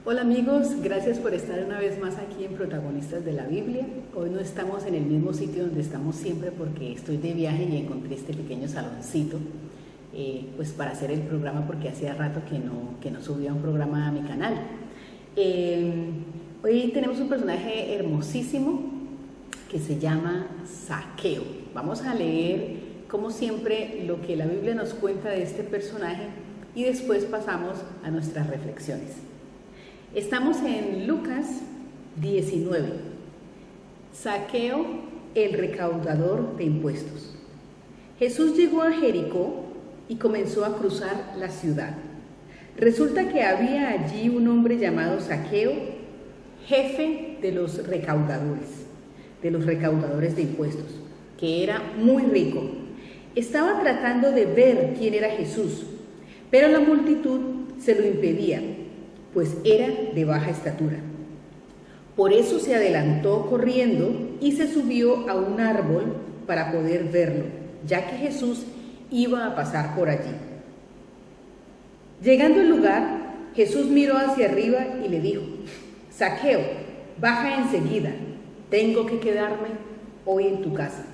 Hola amigos, gracias por estar una vez más aquí en Protagonistas de la Biblia. Hoy no estamos en el mismo sitio donde estamos siempre porque estoy de viaje y encontré este pequeño saloncito pues para hacer el programa, porque hacía rato que no subía un programa a mi canal. Hoy tenemos un personaje hermosísimo que se llama Zaqueo. Vamos a leer, como siempre, lo que la Biblia nos cuenta de este personaje y después pasamos a nuestras reflexiones. Estamos en Lucas 19. Zaqueo, el recaudador de impuestos. Jesús llegó a Jericó y comenzó a cruzar la ciudad. Resulta que había allí un hombre llamado Zaqueo, jefe de los recaudadores de impuestos, que era muy rico. Estaba tratando de ver quién era Jesús, pero la multitud se lo impedía, pues era de baja estatura. Por eso se adelantó corriendo y se subió a un árbol para poder verlo, ya que Jesús iba a pasar por allí. Llegando al lugar, Jesús miró hacia arriba y le dijo: Zaqueo, baja enseguida, tengo que quedarme hoy en tu casa.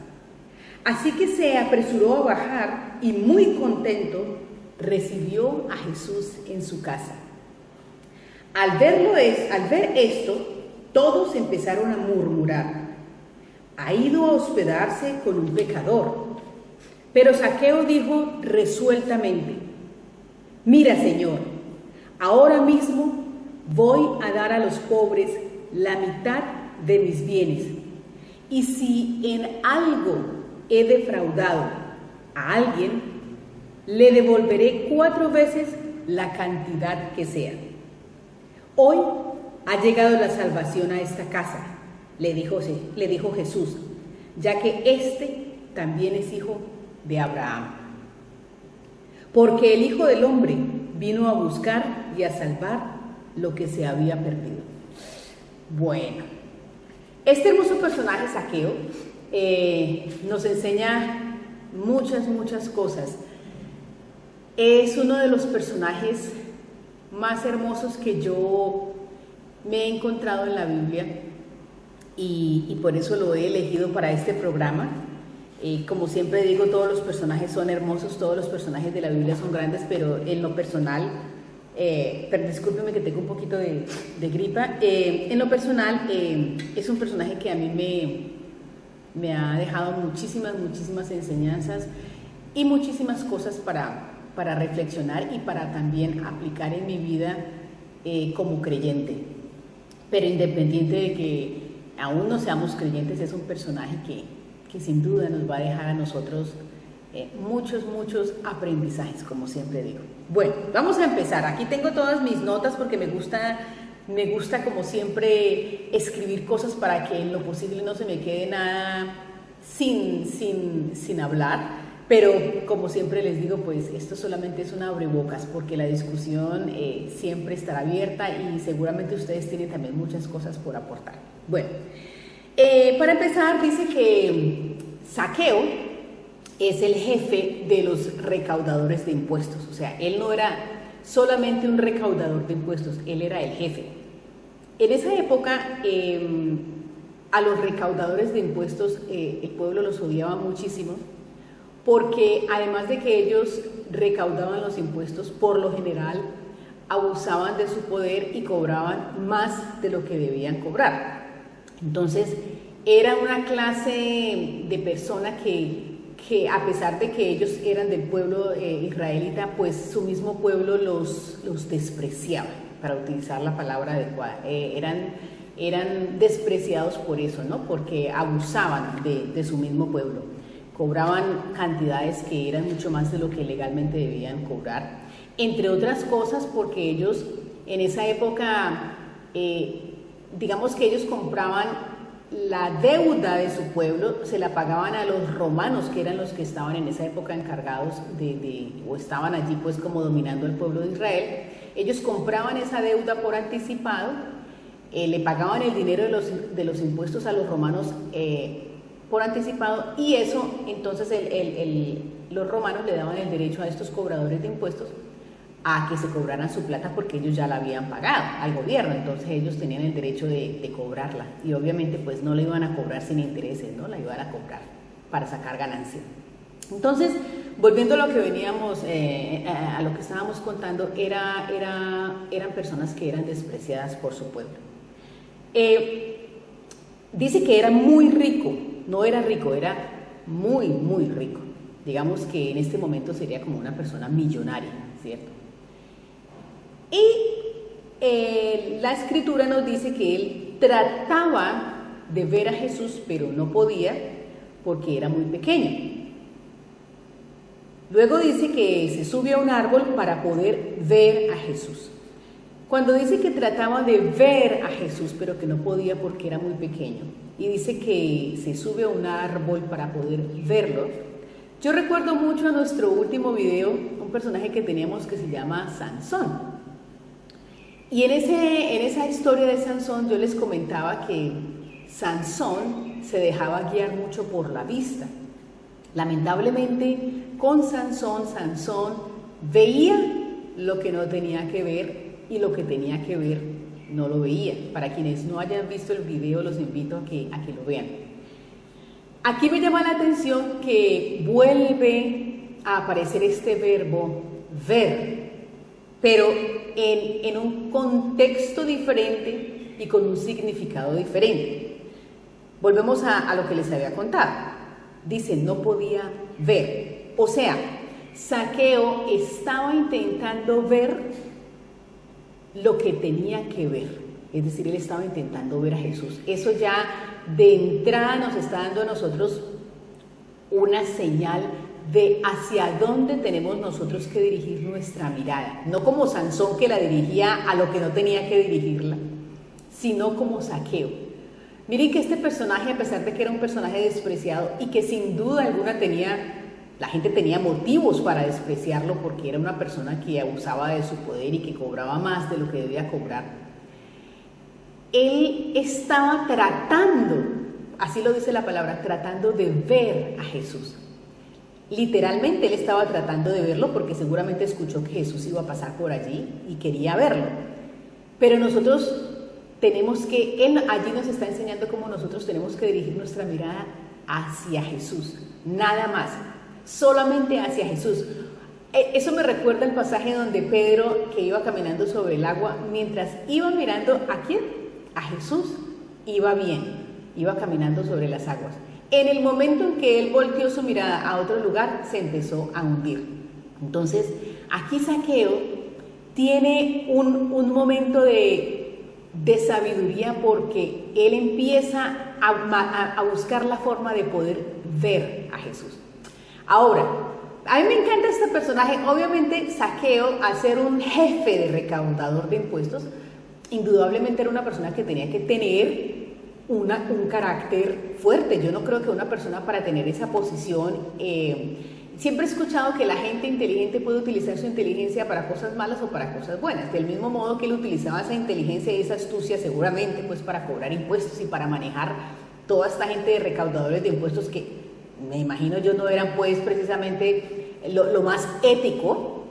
Así que se apresuró a bajar y muy contento recibió a Jesús en su casa. Al ver esto, todos empezaron a murmurar: ha ido a hospedarse con un pecador. Pero Zaqueo dijo resueltamente: mira, Señor, ahora mismo voy a dar a los pobres la mitad de mis bienes, y si en algo he defraudado a alguien, le devolveré 4 veces la cantidad que sea. Hoy ha llegado la salvación a esta casa, le dijo Jesús, ya que este también es hijo de Abraham. Porque el Hijo del Hombre vino a buscar y a salvar lo que se había perdido. Bueno, este hermoso personaje Zaqueo nos enseña muchas cosas. Es uno de los personajes más hermosos que yo me he encontrado en la Biblia y por eso lo he elegido para este programa. Como siempre digo, todos los personajes son hermosos, todos los personajes de la Biblia son grandes, pero en lo personal, pero discúlpeme que tengo un poquito de gripa, en lo personal es un personaje que a mí me ha dejado muchísimas enseñanzas y muchísimas cosas para reflexionar y para también aplicar en mi vida como creyente. Pero independiente de que aún no seamos creyentes, es un personaje que sin duda nos va a dejar a nosotros muchos aprendizajes, como siempre digo. Bueno, vamos a empezar. Aquí tengo todas mis notas porque me gusta como siempre escribir cosas para que en lo posible no se me quede nada sin hablar. Pero como siempre les digo, pues esto solamente es un abrebocas, porque la discusión siempre estará abierta y seguramente ustedes tienen también muchas cosas por aportar. Bueno, para empezar, dice que Zaqueo es el jefe de los recaudadores de impuestos. O sea, él no era solamente un recaudador de impuestos, él era el jefe. En esa época, a los recaudadores de impuestos el pueblo los odiaba muchísimo, porque además de que ellos recaudaban los impuestos, por lo general abusaban de su poder y cobraban más de lo que debían cobrar. Entonces era una clase de persona que a pesar de que ellos eran del pueblo israelita, pues su mismo pueblo los despreciaba, para utilizar la palabra adecuada. Eran despreciados por eso, ¿no? Porque abusaban de su mismo pueblo. Cobraban cantidades que eran mucho más de lo que legalmente debían cobrar, entre otras cosas porque ellos en esa época, digamos que ellos compraban la deuda de su pueblo, se la pagaban a los romanos, que eran los que estaban en esa época encargados o estaban allí pues como dominando el pueblo de Israel. Ellos compraban esa deuda por anticipado, le pagaban el dinero de los impuestos a los romanos por anticipado, y eso entonces los romanos le daban el derecho a estos cobradores de impuestos a que se cobraran su plata porque ellos ya la habían pagado al gobierno, entonces ellos tenían el derecho de cobrarla y obviamente pues no la iban a cobrar sin intereses, ¿no? La iban a cobrar para sacar ganancia. Entonces, volviendo a lo que veníamos, a lo que estábamos contando, eran personas que eran despreciadas por su pueblo. Dice que era muy rico, no era rico, era muy, muy rico. Digamos que en este momento sería como una persona millonaria, ¿cierto? Y la escritura nos dice que él trataba de ver a Jesús, pero no podía porque era muy pequeño. Luego dice que se subió a un árbol para poder ver a Jesús. Cuando dice que trataba de ver a Jesús, pero que no podía porque era muy pequeño, y dice que se sube a un árbol para poder verlo, yo recuerdo mucho a nuestro último video, un personaje que teníamos que se llama Sansón. Y en esa historia de Sansón yo les comentaba que Sansón se dejaba guiar mucho por la vista. Lamentablemente, con Sansón veía lo que no tenía que ver y lo que tenía que ver no lo veía. Para quienes no hayan visto el video, los invito a que lo vean. Aquí me llama la atención que vuelve a aparecer este verbo ver, pero en un contexto diferente y con un significado diferente. Volvemos a lo que les había contado. Dice, no podía ver. O sea, Zaqueo estaba intentando ver lo que tenía que ver. Es decir, él estaba intentando ver a Jesús. Eso ya de entrada nos está dando a nosotros una señal de hacia dónde tenemos nosotros que dirigir nuestra mirada. No como Sansón, que la dirigía a lo que no tenía que dirigirla, sino como Zaqueo. Miren que este personaje, a pesar de que era un personaje despreciado y que sin duda alguna la gente tenía motivos para despreciarlo porque era una persona que abusaba de su poder y que cobraba más de lo que debía cobrar, él estaba tratando, así lo dice la palabra, tratando de ver a Jesús. Literalmente él estaba tratando de verlo porque seguramente escuchó que Jesús iba a pasar por allí y quería verlo. Pero nosotros tenemos que, él allí nos está enseñando cómo nosotros tenemos que dirigir nuestra mirada hacia Jesús, nada más, solamente hacia Jesús. Eso me recuerda el pasaje donde Pedro, que iba caminando sobre el agua, mientras iba mirando ¿a quién? A Jesús, iba bien, iba caminando sobre las aguas. En el momento en que él volteó su mirada a otro lugar, se empezó a hundir. Entonces, aquí Zaqueo tiene un momento de sabiduría porque él empieza a buscar la forma de poder ver a Jesús. Ahora, a mí me encanta este personaje. Obviamente Zaqueo, al ser un jefe de recaudador de impuestos, indudablemente era una persona que tenía que tener un carácter fuerte. Yo no creo que una persona para tener esa posición, siempre he escuchado que la gente inteligente puede utilizar su inteligencia para cosas malas o para cosas buenas, del mismo modo que él utilizaba esa inteligencia y esa astucia seguramente pues para cobrar impuestos y para manejar toda esta gente de recaudadores de impuestos que me imagino yo no eran pues precisamente lo más ético.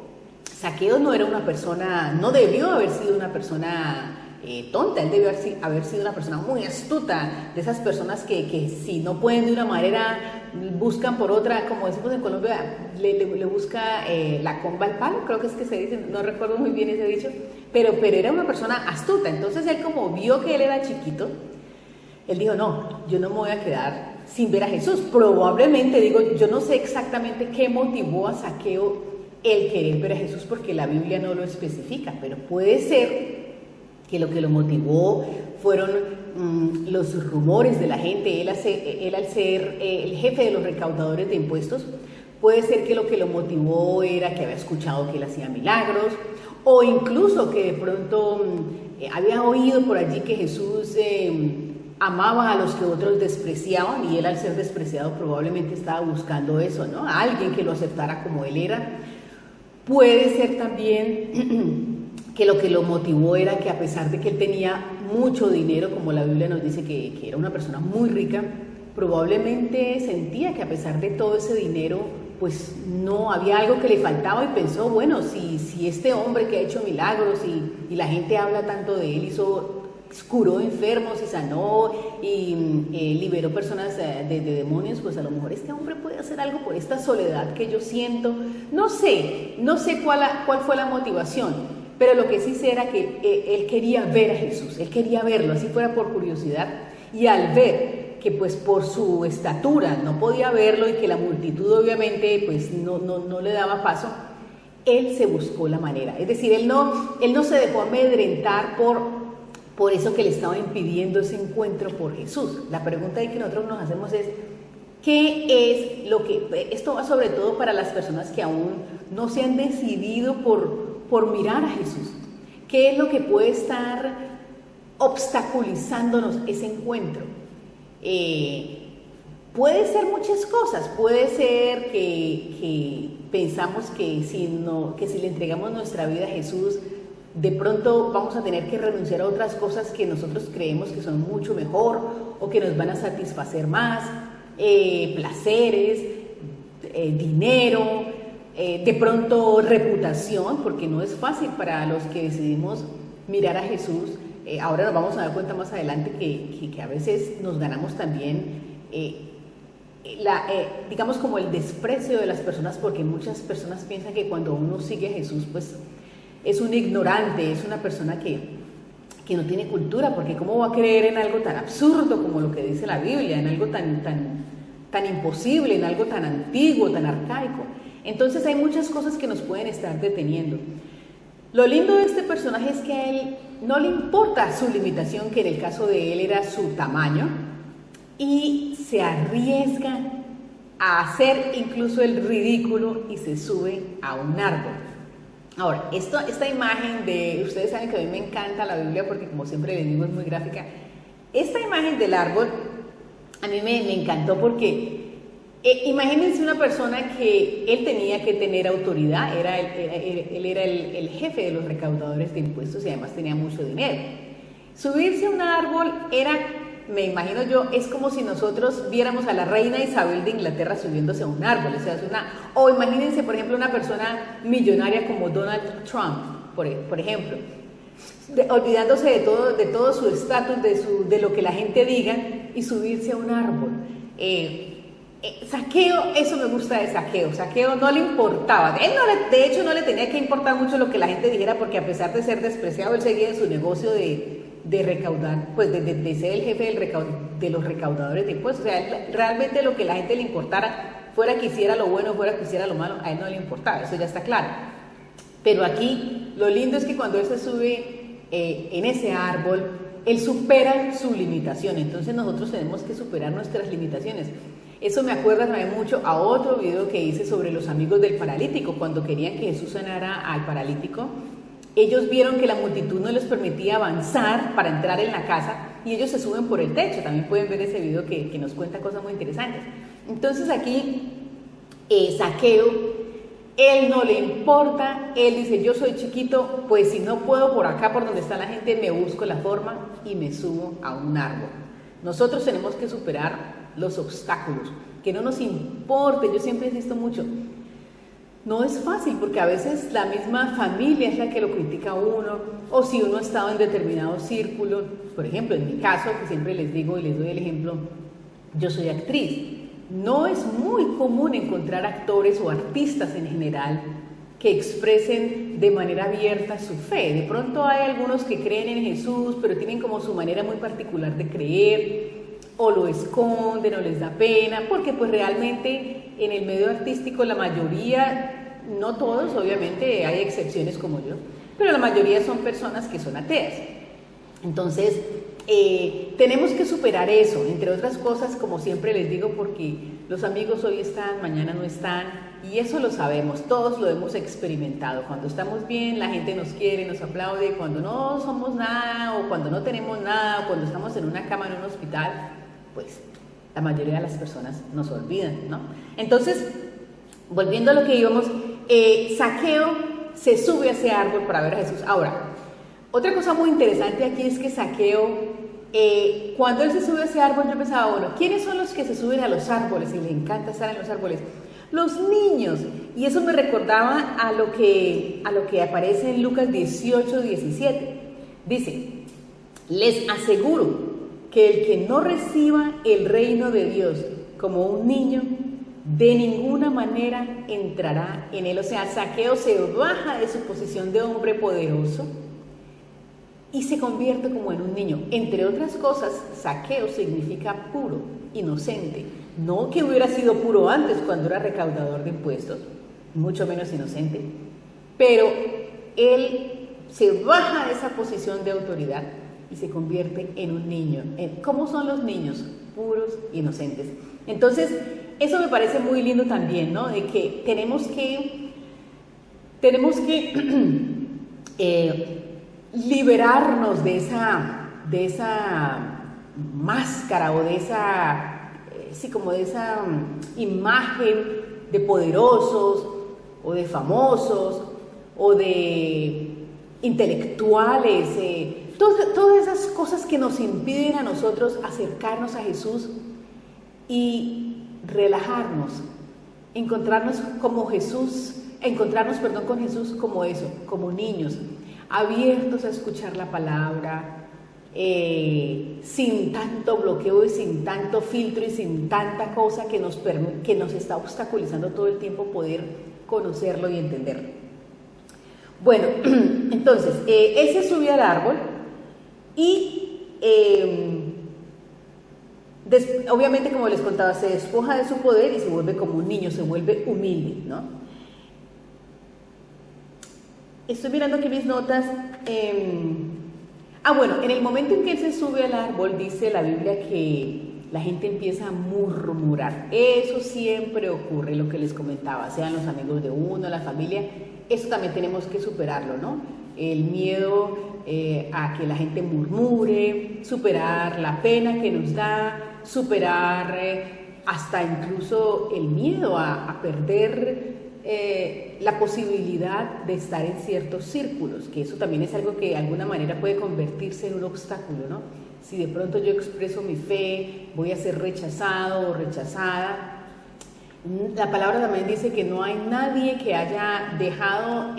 Zaqueo no era una persona, no debió haber sido una persona tonta, él debió haber sido una persona muy astuta, de esas personas que si no pueden de una manera, buscan por otra, como decimos en Colombia, le busca la comba al palo, creo que es que se dice, no recuerdo muy bien ese dicho, pero era una persona astuta. Entonces él, como vio que él era chiquito, él dijo, no, yo no me voy a quedar sin ver a Jesús. Probablemente, digo, yo no sé exactamente qué motivó a Zaqueo el querer ver a Jesús porque la Biblia no lo especifica, pero puede ser que lo que lo motivó fueron los rumores de la gente. Él al ser el jefe de los recaudadores de impuestos, puede ser que lo que lo motivó era que había escuchado que él hacía milagros, o incluso que de pronto había oído por allí que Jesús amaba a los que otros despreciaban, y él, al ser despreciado, probablemente estaba buscando eso, ¿no? A alguien que lo aceptara como él era. Puede ser también que lo que lo motivó era que, a pesar de que él tenía mucho dinero, como la Biblia nos dice que era una persona muy rica, probablemente sentía que a pesar de todo ese dinero pues no, había algo que le faltaba y pensó, bueno, si este hombre que ha hecho milagros y la gente habla tanto de él, curó enfermos y sanó y liberó personas de demonios, pues a lo mejor este hombre puede hacer algo por esta soledad que yo siento. No sé cuál fue la motivación, pero lo que sí sé era que él quería ver a Jesús, él quería verlo, así fuera por curiosidad, y al ver que pues por su estatura no podía verlo y que la multitud obviamente pues no le daba paso, él se buscó la manera, es decir, él no se dejó amedrentar por eso que le estaba impidiendo ese encuentro por Jesús. La pregunta que nosotros nos hacemos es, ¿qué es lo que, esto va sobre todo para las personas que aún no se han decidido por mirar a Jesús? ¿Qué es lo que puede estar obstaculizándonos ese encuentro? Puede ser muchas cosas, puede ser que pensamos que si le entregamos nuestra vida a Jesús, de pronto vamos a tener que renunciar a otras cosas que nosotros creemos que son mucho mejor o que nos van a satisfacer más, placeres, dinero, de pronto reputación, porque no es fácil para los que decidimos mirar a Jesús. Ahora nos vamos a dar cuenta más adelante que a veces nos ganamos también digamos como el desprecio de las personas, porque muchas personas piensan que cuando uno sigue a Jesús pues es un ignorante, es una persona que no tiene cultura, porque cómo va a creer en algo tan absurdo como lo que dice la Biblia, en algo tan imposible, en algo tan antiguo, tan arcaico. Entonces hay muchas cosas que nos pueden estar deteniendo. Lo lindo de este personaje es que a él no le importa su limitación, que en el caso de él era su tamaño, y se arriesga a hacer incluso el ridículo y se sube a un árbol. Ahora, esta imagen ustedes saben que a mí me encanta la Biblia porque como siempre les digo es muy gráfica. Esta imagen del árbol a mí me encantó porque imagínense una persona que él tenía que tener autoridad, él era el jefe de los recaudadores de impuestos y además tenía mucho dinero. Subirse a un árbol me imagino yo, es como si nosotros viéramos a la reina Isabel de Inglaterra subiéndose a un árbol, o imagínense por ejemplo una persona millonaria como Donald Trump, por ejemplo, olvidándose de todo su estatus, de lo que la gente diga y subirse a un árbol. Zaqueo, eso me gusta de Zaqueo. Zaqueo no le importaba, de hecho no le tenía que importar mucho lo que la gente dijera, porque a pesar de ser despreciado, él seguía en su negocio de recaudar, pues de ser el jefe de los recaudadores de impuestos. O sea, realmente lo que la gente le importara, fuera que hiciera lo bueno, fuera que hiciera lo malo, a él no le importaba, eso ya está claro. Pero aquí lo lindo es que cuando él se sube en ese árbol, él supera su limitación. Entonces nosotros tenemos que superar nuestras limitaciones. Eso me acuerda también mucho a otro video que hice sobre los amigos del paralítico. Cuando querían que Jesús sanara al paralítico, ellos vieron que la multitud no les permitía avanzar para entrar en la casa y ellos se suben por el techo. También pueden ver ese video que nos cuenta cosas muy interesantes. Entonces aquí Zaqueo, él no le importa, él dice, yo soy chiquito, pues si no puedo por acá por donde está la gente, me busco la forma y me subo a un árbol. Nosotros tenemos que superar los obstáculos, que no nos importe. Yo siempre insisto mucho, no es fácil porque a veces la misma familia es la que lo critica a uno, o si uno ha estado en determinado círculo. Por ejemplo, en mi caso, que siempre les digo y les doy el ejemplo, yo soy actriz. No es muy común encontrar actores o artistas en general que expresen de manera abierta su fe. De pronto hay algunos que creen en Jesús, pero tienen como su manera muy particular de creer, o lo esconden o les da pena, porque pues realmente en el medio artístico la mayoría, no todos, obviamente hay excepciones como yo, pero la mayoría son personas que son ateas. Entonces tenemos que superar eso, entre otras cosas, como siempre les digo, porque los amigos hoy están, mañana no están, y eso lo sabemos, todos lo hemos experimentado. Cuando estamos bien, la gente nos quiere, nos aplaude. Cuando no somos nada, o cuando no tenemos nada, o cuando estamos en una cama en un hospital, pues la mayoría de las personas nos olvidan, ¿no? Entonces, volviendo a lo que íbamos, Zaqueo se sube a ese árbol para ver a Jesús. Ahora, otra cosa muy interesante aquí es que Zaqueo, cuando él se sube a ese árbol, yo pensaba, bueno, ¿quiénes son los que se suben a los árboles y les encanta estar en los árboles? Los niños. Y eso me recordaba a lo que aparece en Lucas 18, 17. Dice, les aseguro que el que no reciba el reino de Dios como un niño, de ninguna manera entrará en él. O sea, Zaqueo se baja de su posición de hombre poderoso y se convierte como en un niño. Entre otras cosas, Zaqueo significa puro, inocente. No que hubiera sido puro antes cuando era recaudador de impuestos, mucho menos inocente, pero él se baja de esa posición de autoridad y se convierte en un niño. ¿Cómo son los niños? Puros, inocentes. Entonces, eso me parece muy lindo también, ¿no? De que tenemos que liberarnos de esa máscara o de esa, como de esa imagen de poderosos o de famosos o de intelectuales, todas esas cosas que nos impiden a nosotros acercarnos a Jesús y relajarnos, encontrarnos con Jesús como eso, como niños, abiertos a escuchar la palabra, sin tanto bloqueo y sin tanto filtro y sin tanta cosa que nos está obstaculizando todo el tiempo poder conocerlo y entenderlo. Bueno, entonces, él se sube al árbol y obviamente, como les contaba, se despoja de su poder y se vuelve como un niño, se vuelve humilde, ¿no? Estoy mirando aquí mis notas. Bueno, en el momento en que él se sube al árbol, dice la Biblia que la gente empieza a murmurar. Eso siempre ocurre, lo que les comentaba, sean los amigos de uno, la familia. Eso también tenemos que superarlo, ¿no? El miedo a que la gente murmure, superar la pena que nos da, superar hasta incluso el miedo a perder la posibilidad de estar en ciertos círculos, que eso también es algo que de alguna manera puede convertirse en un obstáculo, ¿no? Si de pronto yo expreso mi fe, voy a ser rechazado o rechazada. La palabra también dice que no hay nadie que haya dejado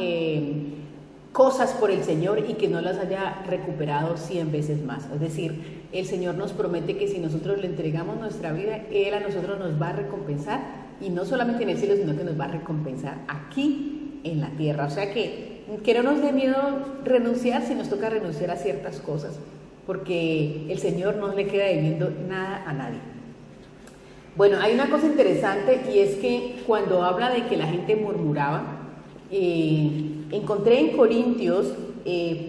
cosas por el Señor y que no las haya recuperado 100 veces más. Es decir, el Señor nos promete que si nosotros le entregamos nuestra vida, Él a nosotros nos va a recompensar, y no solamente en el cielo, sino que nos va a recompensar aquí en la tierra. O sea que no nos dé miedo renunciar si nos toca renunciar a ciertas cosas, porque el Señor no le queda debiendo nada a nadie. Bueno, hay una cosa interesante, y es que cuando habla de que la gente murmuraba, encontré en Corintios,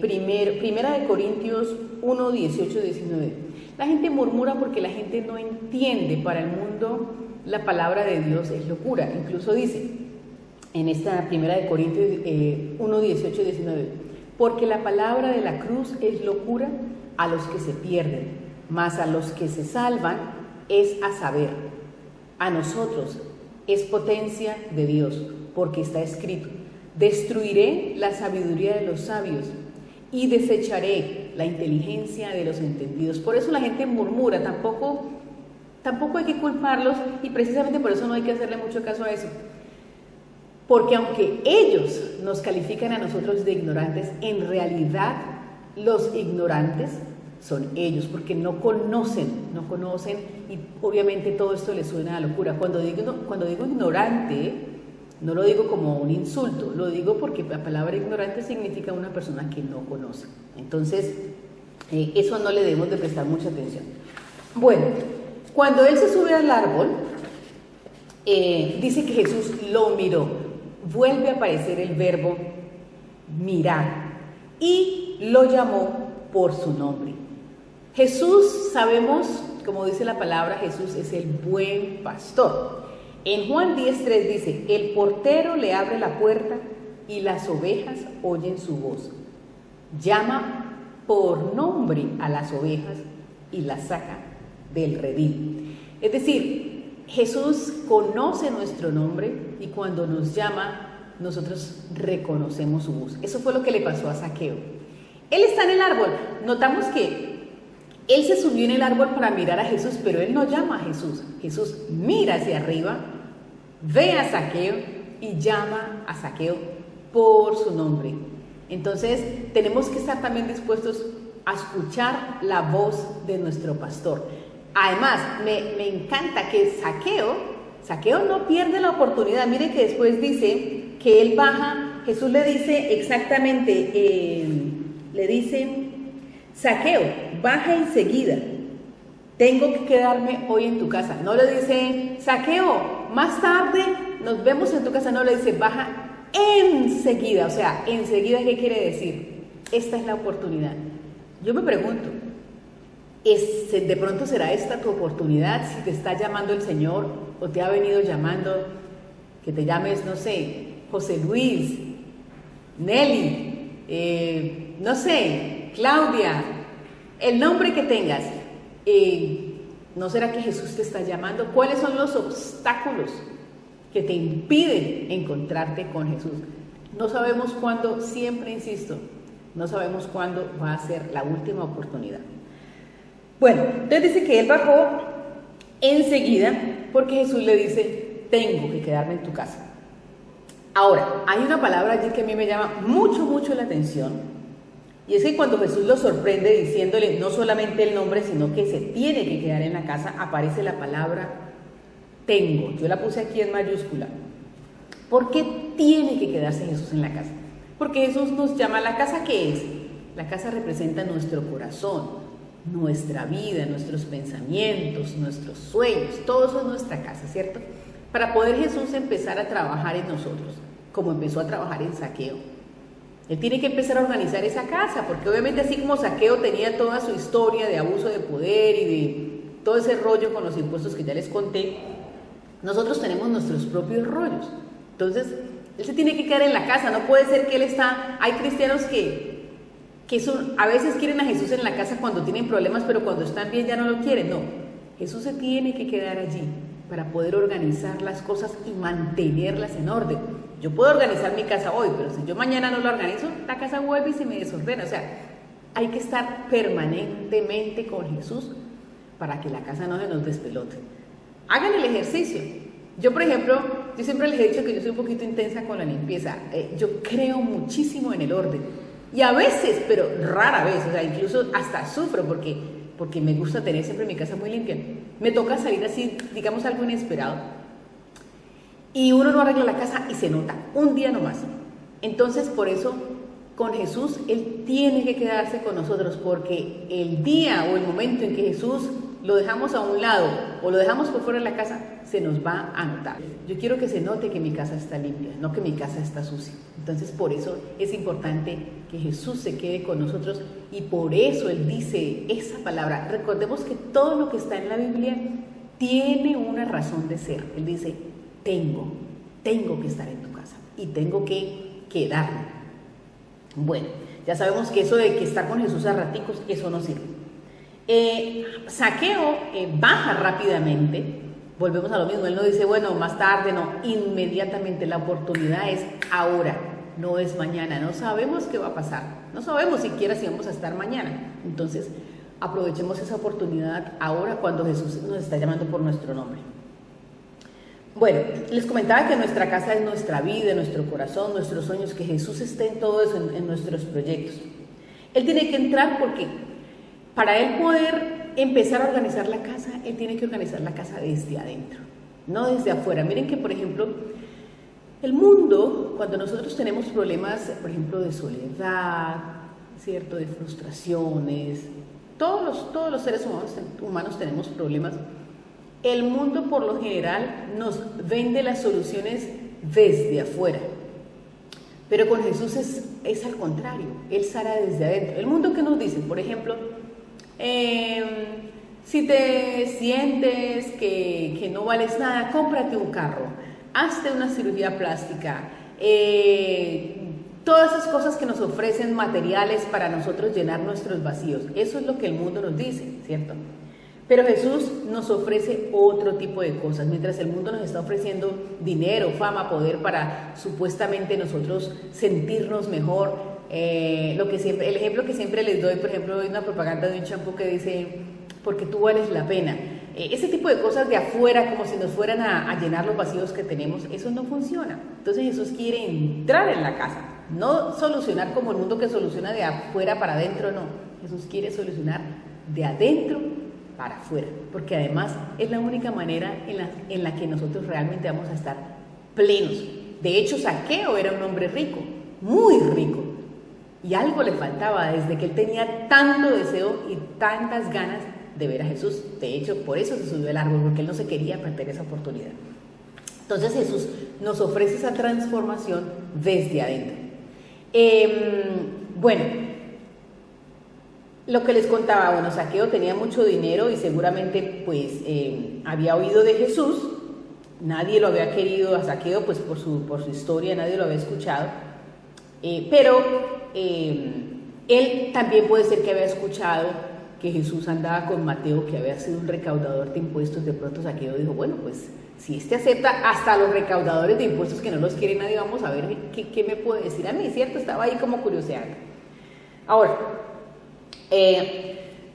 primera de Corintios 1, 18, 19. La gente murmura porque la gente no entiende. Para el mundo la palabra de Dios es locura. Incluso dice en esta primera de Corintios 1, 18, 19, porque la palabra de la cruz es locura a los que se pierden, mas a los que se salvan es, a saber, a nosotros es potencia de Dios, porque está escrito: destruiré la sabiduría de los sabios y desecharé la inteligencia de los entendidos. Por eso la gente murmura, tampoco hay que culparlos, y precisamente por eso no hay que hacerle mucho caso a eso. Porque aunque ellos nos califican a nosotros de ignorantes, en realidad los ignorantes son ellos, porque no conocen, y obviamente todo esto les suena a locura. Cuando digo ignorante, no lo digo como un insulto, lo digo porque la palabra ignorante significa una persona que no conoce. Entonces, eso no le debemos de prestar mucha atención. Bueno, cuando él se sube al árbol, dice que Jesús lo miró. Vuelve a aparecer el verbo mirar y lo llamó por su nombre. Jesús, sabemos, como dice la palabra, Jesús es el buen pastor. En Juan 10:3 dice: el portero le abre la puerta y las ovejas oyen su voz. Llama por nombre a las ovejas y las saca del redil. Es decir, Jesús conoce nuestro nombre, y cuando nos llama, nosotros reconocemos su voz. Eso fue lo que le pasó a Zaqueo. Él está en el árbol. Notamos que él se subió en el árbol para mirar a Jesús, pero él no llama a Jesús. Jesús mira hacia arriba ve a Zaqueo y llama a Zaqueo por su nombre. Entonces tenemos que estar también dispuestos a escuchar la voz de nuestro pastor. Además, me encanta que Zaqueo no pierde la oportunidad. Mire que después dice que él baja, Jesús le dice exactamente, le dice, Zaqueo, baja enseguida, tengo que quedarme hoy en tu casa. No le dice, Zaqueo, más tarde nos vemos en tu casa. No, le dice, baja enseguida. O sea, enseguida, ¿qué quiere decir? Esta es la oportunidad. Yo me pregunto, ¿de pronto será esta tu oportunidad? Si te está llamando el Señor o te ha venido llamando, que te llames, no sé, José Luis, Nelly, no sé, Claudia, el nombre que tengas. ¿No será que Jesús te está llamando? ¿Cuáles son los obstáculos que te impiden encontrarte con Jesús? No sabemos cuándo, siempre insisto, no sabemos cuándo va a ser la última oportunidad. Bueno, entonces dice que él bajó enseguida porque Jesús le dice, tengo que quedarme en tu casa. Ahora, hay una palabra allí que a mí me llama mucho la atención. Y es que cuando Jesús lo sorprende diciéndole no solamente el nombre, sino que se tiene que quedar en la casa, aparece la palabra tengo. Yo la puse aquí en mayúscula. ¿Por qué tiene que quedarse Jesús en la casa? Porque Jesús nos llama. ¿La casa qué es? La casa representa nuestro corazón, nuestra vida, nuestros pensamientos, nuestros sueños. Todo eso es nuestra casa, ¿cierto? Para poder Jesús empezar a trabajar en nosotros, como empezó a trabajar en Zaqueo. Él tiene que empezar a organizar esa casa, porque obviamente así como Zaqueo tenía toda su historia de abuso de poder y de todo ese rollo con los impuestos que ya les conté, nosotros tenemos nuestros propios rollos. Entonces, él se tiene que quedar en la casa. No puede ser que él está... Hay cristianos que a veces quieren a Jesús en la casa cuando tienen problemas, pero cuando están bien ya no lo quieren. No, Jesús se tiene que quedar allí para poder organizar las cosas y mantenerlas en orden. Yo puedo organizar mi casa hoy, pero si yo mañana no la organizo, la casa vuelve y se me desordena. O sea, hay que estar permanentemente con Jesús para que la casa no se nos despelote. Hagan el ejercicio. Yo, por ejemplo, yo siempre les he dicho que yo soy un poquito intensa con la limpieza. Yo creo muchísimo en el orden. Y a veces, pero rara vez, o sea, incluso hasta sufro porque me gusta tener siempre mi casa muy limpia. Me toca salir así, digamos, algo inesperado. Y uno no arregla la casa y se nota, un día nomás. Entonces, por eso, con Jesús, Él tiene que quedarse con nosotros, porque el día o el momento en que Jesús lo dejamos a un lado o lo dejamos por fuera de la casa, se nos va a notar. Yo quiero que se note que mi casa está limpia, no que mi casa está sucia. Entonces, por eso es importante que Jesús se quede con nosotros y por eso Él dice esa palabra. Recordemos que todo lo que está en la Biblia tiene una razón de ser. Él dice, tengo que estar en tu casa y tengo que quedarme. Bueno, ya sabemos que eso de que estar con Jesús a raticos, eso no sirve. Zaqueo baja rápidamente, volvemos a lo mismo, él no dice, bueno, más tarde, no, inmediatamente. La oportunidad es ahora, no es mañana, no sabemos qué va a pasar, no sabemos siquiera si vamos a estar mañana. Entonces, aprovechemos esa oportunidad ahora cuando Jesús nos está llamando por nuestro nombre. Bueno, les comentaba que nuestra casa es nuestra vida, nuestro corazón, nuestros sueños, que Jesús esté en todo eso, en nuestros proyectos. Él tiene que entrar porque para Él poder empezar a organizar la casa, Él tiene que organizar la casa desde adentro, no desde afuera. Miren que, por ejemplo, el mundo, cuando nosotros tenemos problemas, por ejemplo, de soledad, ¿cierto?, de frustraciones, todos los seres humanos tenemos problemas. El mundo, por lo general, nos vende las soluciones desde afuera. Pero con Jesús es al contrario. Él sale desde adentro. El mundo, ¿qué nos dice? Por ejemplo, si te sientes que no vales nada, cómprate un carro, hazte una cirugía plástica. Todas esas cosas que nos ofrecen materiales para nosotros llenar nuestros vacíos. Eso es lo que el mundo nos dice, ¿cierto? Pero Jesús nos ofrece otro tipo de cosas. Mientras el mundo nos está ofreciendo dinero, fama, poder para supuestamente nosotros sentirnos mejor. El ejemplo que siempre les doy, por ejemplo, hay una propaganda de un champú que dice, porque tú vales la pena. ese tipo de cosas de afuera, como si nos fueran a llenar los vacíos que tenemos, eso no funciona. Entonces Jesús quiere entrar en la casa, no solucionar como el mundo que soluciona de afuera para adentro, no. Jesús quiere solucionar de adentro para afuera, porque además es la única manera en la que nosotros realmente vamos a estar plenos. De hecho, Zaqueo era un hombre rico, muy rico, y algo le faltaba desde que él tenía tanto deseo y tantas ganas de ver a Jesús. De hecho, por eso se subió al árbol, porque él no se quería perder esa oportunidad. Entonces Jesús nos ofrece esa transformación desde adentro. Bueno, lo que les contaba, bueno, Zaqueo tenía mucho dinero y seguramente pues había oído de Jesús. Nadie lo había querido a Zaqueo, pues por su historia, nadie lo había escuchado. Pero él también puede ser que había escuchado que Jesús andaba con Mateo, que había sido un recaudador de impuestos. De pronto Zaqueo dijo, bueno, pues si este acepta hasta los recaudadores de impuestos que no los quiere nadie, vamos a ver qué me puede decir a mí, ¿cierto? Estaba ahí como curioseando. Ahora,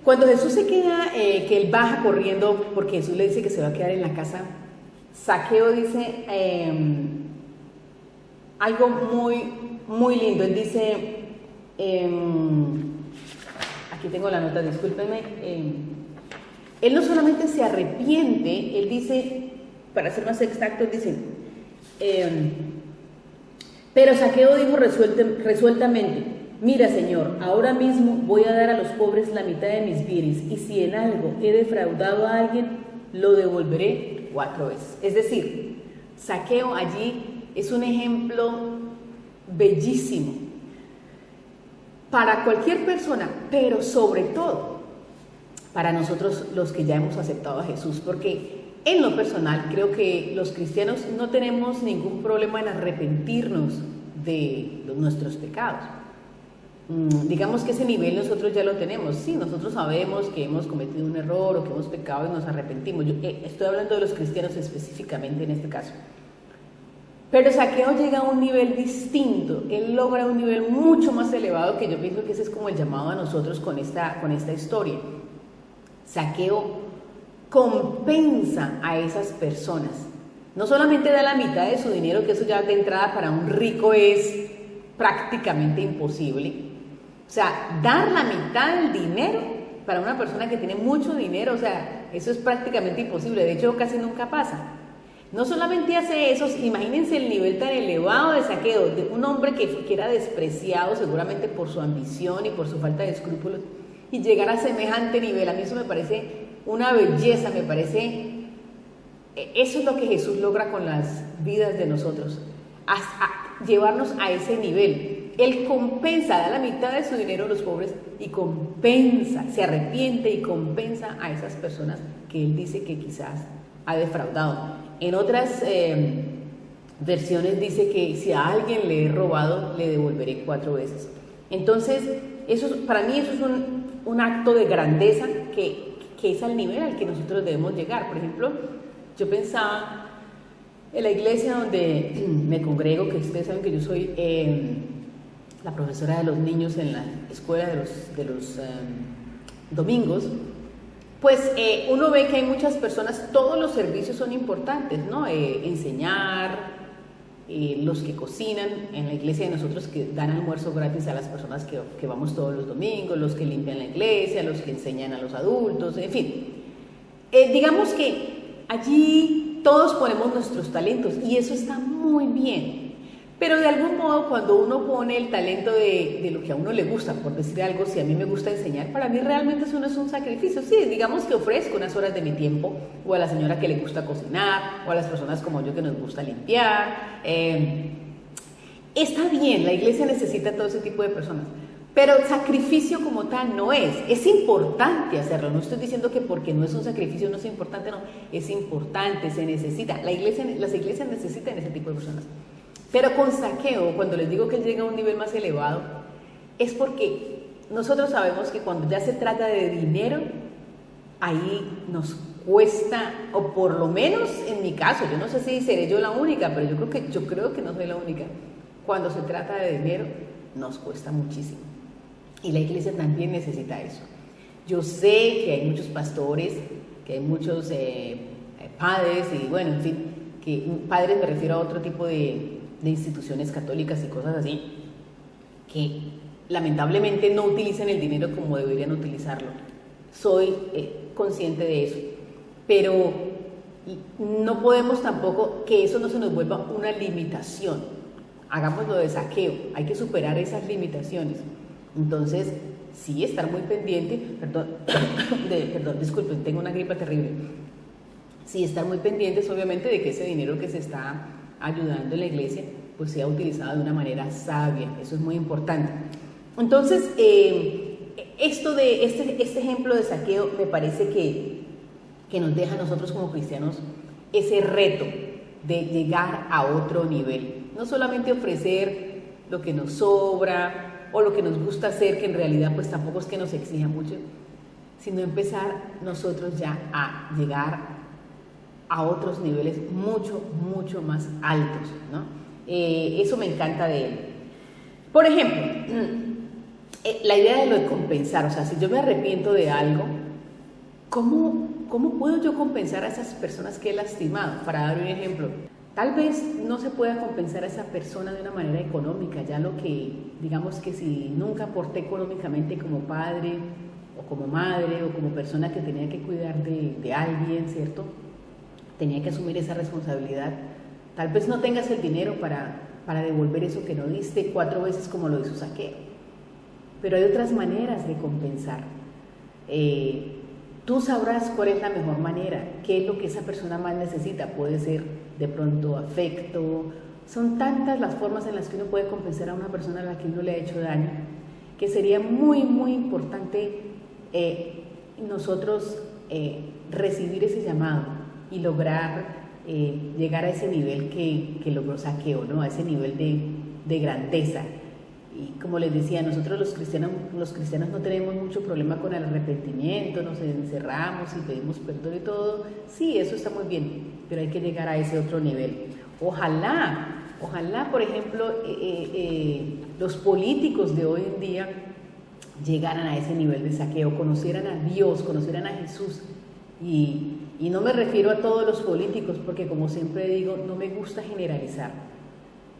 cuando Jesús se queda, que él baja corriendo, porque Jesús le dice que se va a quedar en la casa, Zaqueo dice algo muy, muy lindo. Él dice, aquí tengo la nota, discúlpenme, él no solamente se arrepiente, él dice, para ser más exacto, dice, pero Zaqueo dijo resueltamente, mira Señor, ahora mismo voy a dar a los pobres la mitad de mis bienes, y si en algo he defraudado a alguien, lo devolveré 4 veces. Es decir, Zaqueo allí es un ejemplo bellísimo para cualquier persona, pero sobre todo para nosotros los que ya hemos aceptado a Jesús, porque en lo personal creo que los cristianos no tenemos ningún problema en arrepentirnos de nuestros pecados. Digamos que ese nivel nosotros ya lo tenemos. Sí, nosotros sabemos que hemos cometido un error o que hemos pecado y nos arrepentimos. Yo estoy hablando de los cristianos específicamente en este caso. Pero Zaqueo llega a un nivel distinto, él logra un nivel mucho más elevado, que yo pienso que ese es como el llamado a nosotros con esta historia. Zaqueo compensa a esas personas, no solamente da la mitad de su dinero, que eso ya de entrada para un rico es prácticamente imposible. O sea, dar la mitad del dinero para una persona que tiene mucho dinero, o sea, eso es prácticamente imposible, de hecho casi nunca pasa. No solamente hace eso, imagínense el nivel tan elevado de Zaqueo, de un hombre que era despreciado seguramente por su ambición y por su falta de escrúpulos, y llegar a semejante nivel. A mí eso me parece una belleza, me parece, eso es lo que Jesús logra con las vidas de nosotros, llevarnos a ese nivel. Él compensa, da la mitad de su dinero a los pobres y compensa, se arrepiente y compensa a esas personas que él dice que quizás ha defraudado. En otras versiones dice que si a alguien le he robado, le devolveré 4 veces. Entonces, para mí eso es un acto de grandeza que es al nivel al que nosotros debemos llegar. Por ejemplo, yo pensaba en la iglesia donde me congrego, que ustedes saben que yo soy la profesora de los niños en la escuela de los domingos. Pues uno ve que hay muchas personas, todos los servicios son importantes, ¿no? Enseñar, los que cocinan en la iglesia de nosotros, que dan almuerzo gratis a las personas que vamos todos los domingos, los que limpian la iglesia, los que enseñan a los adultos, en fin. Digamos que allí todos ponemos nuestros talentos y eso está muy bien. Pero de algún modo, cuando uno pone el talento de lo que a uno le gusta, por decir algo, si a mí me gusta enseñar, para mí realmente eso no es un sacrificio. Sí, digamos que ofrezco unas horas de mi tiempo, o a la señora que le gusta cocinar, o a las personas como yo que nos gusta limpiar. Está bien, la iglesia necesita todo ese tipo de personas, pero sacrificio como tal no es. Es importante hacerlo, no estoy diciendo que porque no es un sacrificio no es importante, no. Es importante, se necesita. Las iglesias necesitan ese tipo de personas. Pero con Zaqueo, cuando les digo que él llega a un nivel más elevado, es porque nosotros sabemos que cuando ya se trata de dinero, ahí nos cuesta, o por lo menos en mi caso, yo no sé si seré yo la única, pero yo creo que no soy la única. Cuando se trata de dinero, nos cuesta muchísimo. Y la iglesia también necesita eso. Yo sé que hay muchos pastores, que hay muchos padres, y bueno, en fin, que padres me refiero a otro tipo de instituciones católicas y cosas así, que lamentablemente no utilizan el dinero como deberían utilizarlo. Soy consciente de eso, pero no podemos tampoco que eso no se nos vuelva una limitación. Hagámoslo de Zaqueo, hay que superar esas limitaciones. Entonces, sí, estar muy pendiente, perdón, disculpen, tengo una gripa terrible. Sí, estar muy pendientes, obviamente, de que ese dinero que se está ayudando en la iglesia, pues sea utilizado de una manera sabia. Eso es muy importante. Entonces, esto de este ejemplo de Zaqueo me parece que nos deja a nosotros como cristianos ese reto de llegar a otro nivel. No solamente ofrecer lo que nos sobra o lo que nos gusta hacer, que en realidad pues tampoco es que nos exija mucho, sino empezar nosotros ya a llegar a otros niveles mucho, mucho más altos, ¿no? Eso me encanta de él. Por ejemplo, la idea de lo de compensar, o sea, si yo me arrepiento de algo, ¿cómo puedo yo compensar a esas personas que he lastimado? Para dar un ejemplo, tal vez no se pueda compensar a esa persona de una manera económica, ya lo que, digamos que si nunca aporté económicamente como padre o como madre o como persona que tenía que cuidar de alguien, ¿cierto? Tenía que asumir esa responsabilidad. Tal vez no tengas el dinero para devolver eso que no diste 4 veces como lo hizo Zaqueo, pero hay otras maneras de compensar. Tú sabrás cuál es la mejor manera, qué es lo que esa persona más necesita. Puede ser de pronto afecto. Son tantas las formas en las que uno puede compensar a una persona a la que uno le ha hecho daño, que sería muy, muy importante nosotros recibir ese llamado y lograr llegar a ese nivel que logró Zaqueo, ¿no? A ese nivel de grandeza. Y como les decía, nosotros los cristianos no tenemos mucho problema con el arrepentimiento, nos encerramos y pedimos perdón y todo. Sí, eso está muy bien, pero hay que llegar a ese otro nivel. Ojalá, por ejemplo, los políticos de hoy en día llegaran a ese nivel de Zaqueo, conocieran a Dios, conocieran a Jesús. Y no me refiero a todos los políticos, porque como siempre digo, no me gusta generalizar,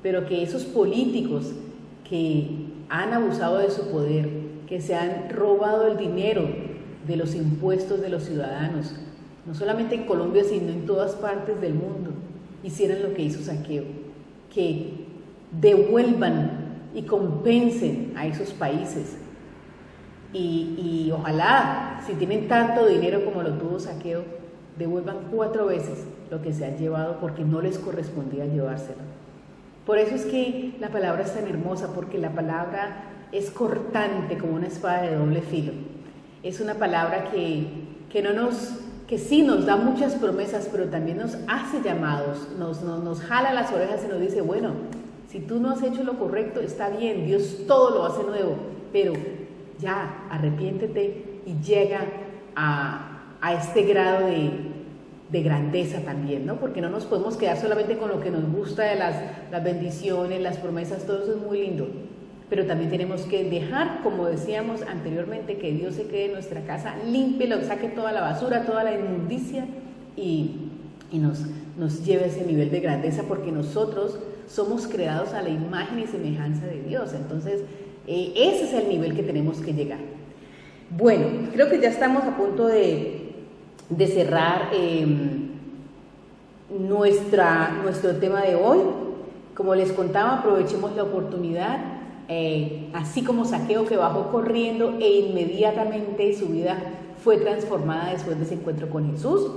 pero que esos políticos que han abusado de su poder, que se han robado el dinero de los impuestos de los ciudadanos, no solamente en Colombia, sino en todas partes del mundo, hicieran lo que hizo Zaqueo, que devuelvan y compensen a esos países. Y ojalá, si tienen tanto dinero como lo tuvo Zaqueo, devuelvan 4 veces lo que se han llevado, porque no les correspondía llevárselo. Por eso es que la palabra es tan hermosa, porque la palabra es cortante como una espada de doble filo. Es una palabra que sí nos da muchas promesas, pero también nos hace llamados, nos jala las orejas y nos dice, bueno, si tú no has hecho lo correcto, está bien, Dios todo lo hace nuevo, pero ya, arrepiéntete y llega a este grado de grandeza también, ¿no? Porque no nos podemos quedar solamente con lo que nos gusta de las bendiciones, las promesas, todo eso es muy lindo, pero también tenemos que dejar, como decíamos anteriormente, que Dios se quede en nuestra casa, limpie, saque toda la basura, toda la inmundicia y nos lleve a ese nivel de grandeza, porque nosotros somos creados a la imagen y semejanza de Dios. Entonces ese es el nivel que tenemos que llegar. Bueno, creo que ya estamos a punto de cerrar nuestro tema de hoy. Como les contaba, aprovechemos la oportunidad, así como Zaqueo, que bajó corriendo e inmediatamente su vida fue transformada después de ese encuentro con Jesús.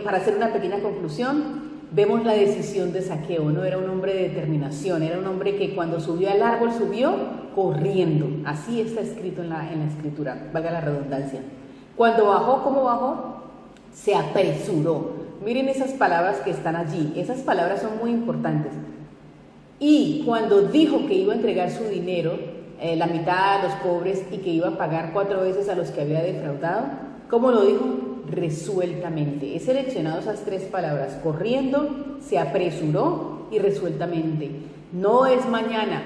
Para hacer una pequeña conclusión, vemos la decisión de Zaqueo, ¿no? Era un hombre de determinación, era un hombre que cuando subió al árbol subió corriendo. Así está escrito en la escritura, valga la redundancia. Cuando bajó, ¿cómo bajó? Se apresuró. Miren esas palabras que están allí, esas palabras son muy importantes. Y cuando dijo que iba a entregar su dinero, la mitad a los pobres, y que iba a pagar 4 veces a los que había defraudado, ¿cómo lo dijo? Resueltamente. He seleccionado esas 3 palabras: corriendo, se apresuró y resueltamente. No es mañana,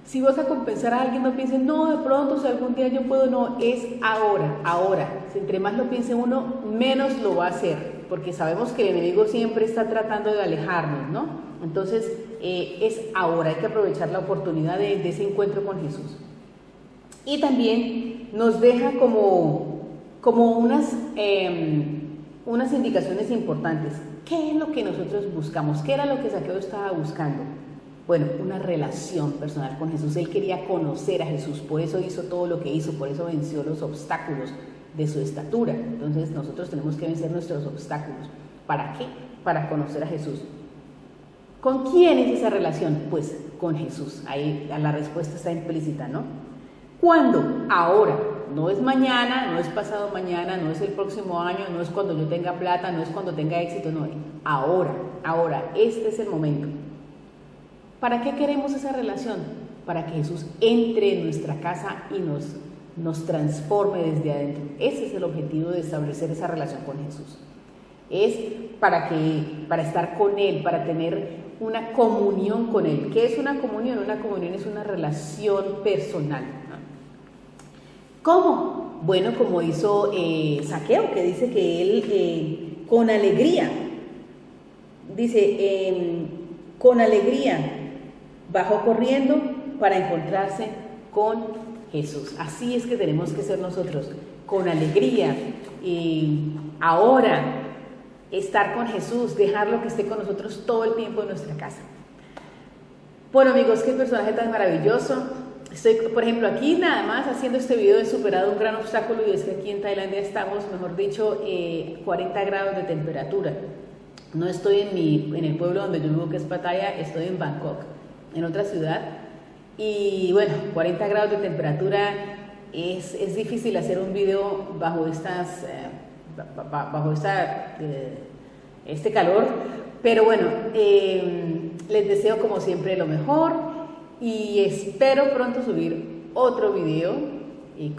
Si vas a compensar a alguien, no pienses, no, de pronto, si algún día yo puedo, no, es ahora, ahora. Si entre más lo piense uno, menos lo va a hacer, porque sabemos que el enemigo siempre está tratando de alejarnos, ¿no? Entonces, es ahora, hay que aprovechar la oportunidad de ese encuentro con Jesús. Y también nos deja como unas indicaciones importantes. ¿Qué es lo que nosotros buscamos? ¿Qué era lo que Zaqueo estaba buscando? Bueno, una relación personal con Jesús. Él quería conocer a Jesús, por eso hizo todo lo que hizo, por eso venció los obstáculos de su estatura. Entonces nosotros tenemos que vencer nuestros obstáculos. ¿Para qué? Para conocer a Jesús. ¿Con quién es esa relación? Pues con Jesús. Ahí la respuesta está implícita, ¿no? ¿Cuándo? Ahora. No es mañana, no es pasado mañana, no es el próximo año, no es cuando yo tenga plata, no es cuando tenga éxito, no. Ahora, este es el momento. ¿Para qué queremos esa relación? Para que Jesús entre en nuestra casa y nos transforme desde adentro. Ese es el objetivo de establecer esa relación con Jesús. Es para estar con Él, para tener una comunión con Él. ¿Qué es una comunión? Una comunión es una relación personal. ¿Cómo? Bueno, como hizo Zaqueo, que dice que él con alegría, con alegría bajó corriendo para encontrarse con Jesús. Así es que tenemos que ser nosotros, con alegría, ahora, estar con Jesús, dejarlo que esté con nosotros todo el tiempo en nuestra casa. Bueno, amigos, qué personaje tan maravilloso. Estoy, por ejemplo, aquí nada más haciendo este video he superado un gran obstáculo, y es que aquí en Tailandia estamos, mejor dicho, 40 grados de temperatura. No estoy en el pueblo donde yo vivo, que es Pattaya, estoy en Bangkok, en otra ciudad. Y bueno, 40 grados de temperatura, es difícil hacer un video bajo este calor, pero bueno, les deseo como siempre lo mejor. Y espero pronto subir otro video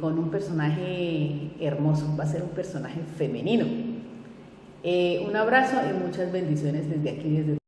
con un personaje hermoso. Va a ser un personaje femenino. Un abrazo y muchas bendiciones desde aquí, desde